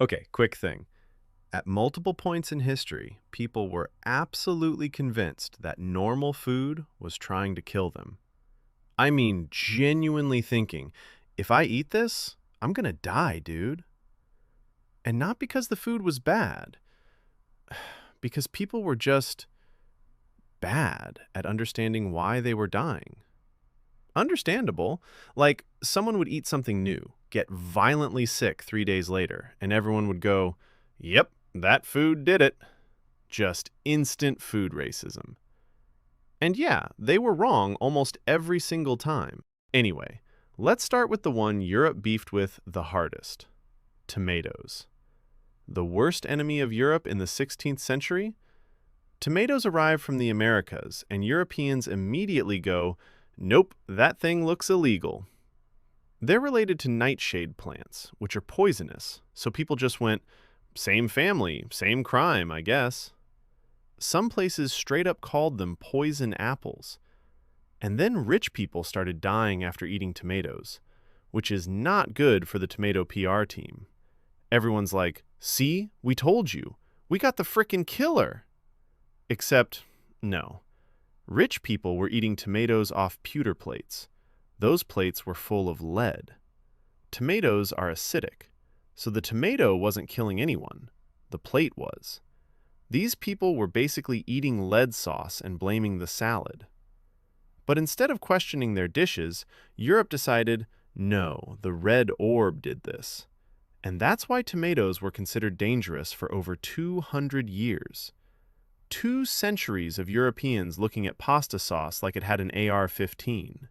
Okay, quick thing. At multiple points in history, people were absolutely convinced that normal food was trying to kill them. I mean, genuinely thinking, if I eat this, I'm gonna die, dude. And not because the food was bad, because people were just bad at understanding why they were dying. Understandable. Like, someone would eat something new, get violently sick 3 days later, and everyone would go, "Yep, that food did it." Just instant food racism. And yeah, they were wrong almost every single time. Anyway, let's start with the one Europe beefed with the hardest: tomatoes. The worst enemy of Europe in the 16th century? Tomatoes arrive from the Americas, and Europeans immediately go, "Nope, that thing looks illegal." They're related to nightshade plants, which are poisonous, so people just went, "Same family, same crime, I guess." Some places straight up called them poison apples. And then rich people started dying after eating tomatoes, which is not good for the tomato PR team. Everyone's like, "See, we told you. We got the frickin' killer." Except, no. Rich people were eating tomatoes off pewter plates. Those plates were full of lead. Tomatoes are acidic, so the tomato wasn't killing anyone. The plate was. These people were basically eating lead sauce and blaming the salad. But instead of questioning their dishes, Europe decided, no, the red orb did this. And that's why tomatoes were considered dangerous for over 200 years. 2 centuries of Europeans looking at pasta sauce like it had an AR-15.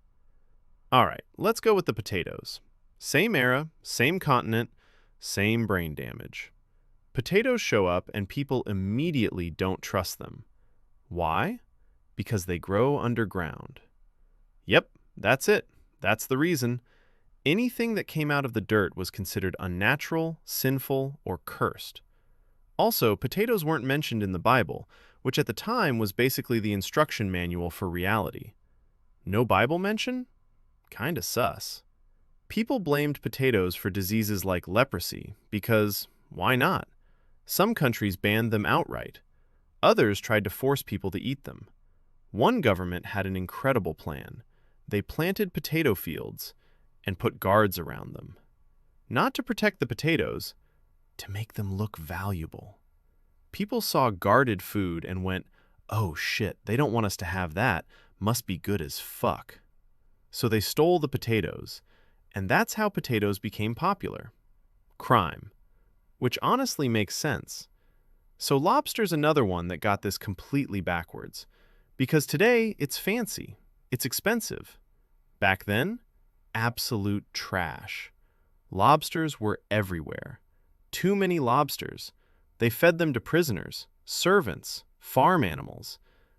All right, let's go with the potatoes. Same era, same continent, same brain damage. Potatoes show up and people immediately don't trust them. Why? Because they grow underground. Yep, that's it. That's the reason. Anything that came out of the dirt was considered unnatural, sinful, or cursed. Also, potatoes weren't mentioned in the Bible, which at the time was basically the instruction manual for reality. No Bible mention? Kinda sus. People blamed potatoes for diseases like leprosy because, why not? Some countries banned them outright. Others tried to force people to eat them. One government had an incredible plan. They planted potato fields and put guards around them. Not to protect the potatoes, to make them look valuable. People saw guarded food and went, "Oh shit, they don't want us to have that. Must be good as fuck." So they stole the potatoes, and that's how potatoes became popular. Crime. Which honestly makes sense. So lobster's another one that got this completely backwards. Because today, it's fancy. It's expensive. Back then, absolute trash. Lobsters were everywhere. Too many lobsters. They fed them to prisoners, servants, farm animals.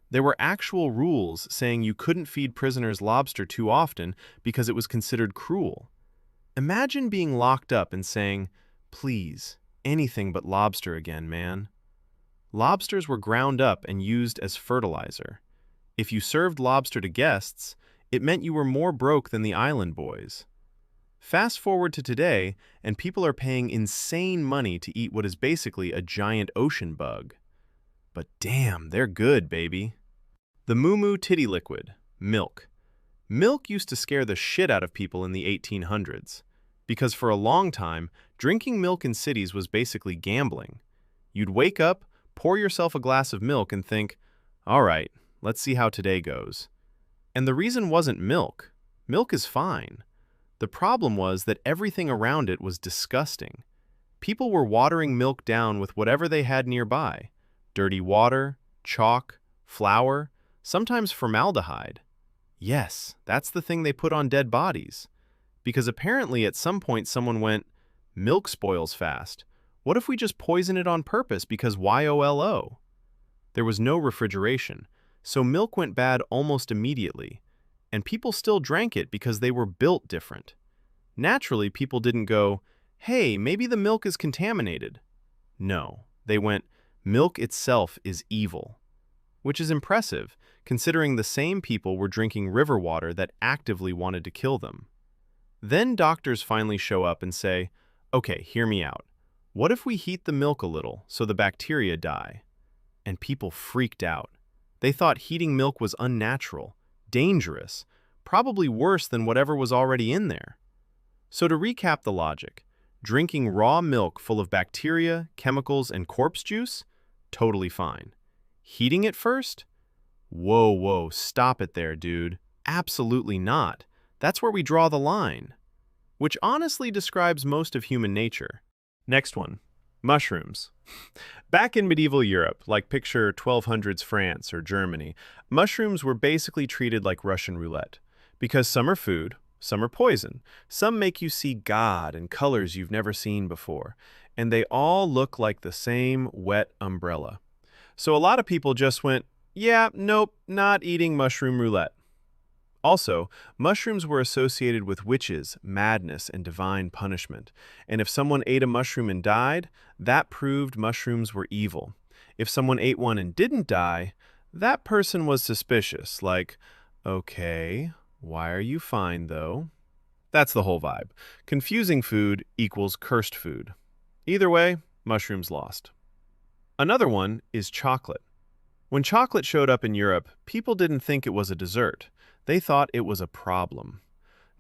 There were actual rules saying you couldn't feed prisoners lobster too often because it was considered cruel. Imagine being locked up and saying, "Please, anything but lobster again, man." Lobsters were ground up and used as fertilizer. If you served lobster to guests, it meant you were more broke than the island boys. Fast forward to today, and people are paying insane money to eat what is basically a giant ocean bug. But damn, they're good, baby. The moo titty liquid, milk. Milk used to scare the shit out of people in the 1800s. Because for a long time, drinking milk in cities was basically gambling. You'd wake up, pour yourself a glass of milk and think, all right, let's see how today goes. And the reason wasn't milk. Milk is fine. The problem was that everything around it was disgusting. People were watering milk down with whatever they had nearby. Dirty water, chalk, flour, sometimes formaldehyde. Yes, that's the thing they put on dead bodies. Because apparently at some point someone went, milk spoils fast. What if we just poison it on purpose because YOLO? There was no refrigeration, so milk went bad almost immediately. And people still drank it because they were built different. Naturally, people didn't go, "Hey, maybe the milk is contaminated." No, they went, "Milk itself is evil." Which is impressive, considering the same people were drinking river water that actively wanted to kill them. Then doctors finally show up and say, "Okay, hear me out. What if we heat the milk a little so the bacteria die? And people freaked out. They thought heating milk was unnatural, dangerous, probably worse than whatever was already in there. So to recap the logic, drinking raw milk full of bacteria, chemicals, and corpse juice? Totally fine. Heating it first? Whoa, stop it there, dude. Absolutely not. That's where we draw the line. Which honestly describes most of human nature. Next one, mushrooms. Back in medieval Europe, like picture 1200s France or Germany, mushrooms were basically treated like Russian roulette. Because some are food, some are poison, some make you see God in colors you've never seen before, and they all look like the same wet umbrella. So a lot of people just went, yeah, nope, not eating mushroom roulette. Also, mushrooms were associated with witches, madness, and divine punishment. And if someone ate a mushroom and died, that proved mushrooms were evil. If someone ate one and didn't die, that person was suspicious, like, okay, why are you fine though? That's the whole vibe. Confusing food equals cursed food. Either way, mushrooms lost. Another one is chocolate. When chocolate showed up in Europe, people didn't think it was a dessert. They thought it was a problem.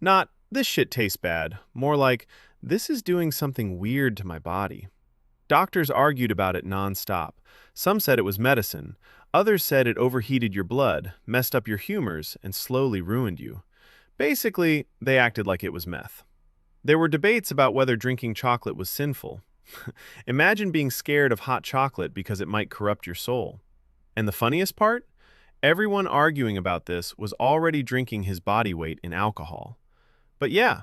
Not, this shit tastes bad. More like, this is doing something weird to my body. Doctors argued about it nonstop. Some said it was medicine. Others said it overheated your blood, messed up your humors, and slowly ruined you. Basically, they acted like it was meth. There were debates about whether drinking chocolate was sinful. Imagine being scared of hot chocolate because it might corrupt your soul. And the funniest part? Everyone arguing about this was already drinking his body weight in alcohol. But yeah,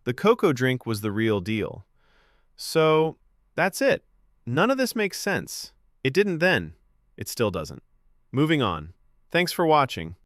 the cocoa drink was the real deal. So, that's it. None of this makes sense. It didn't then. It still doesn't. Moving on. Thanks for watching.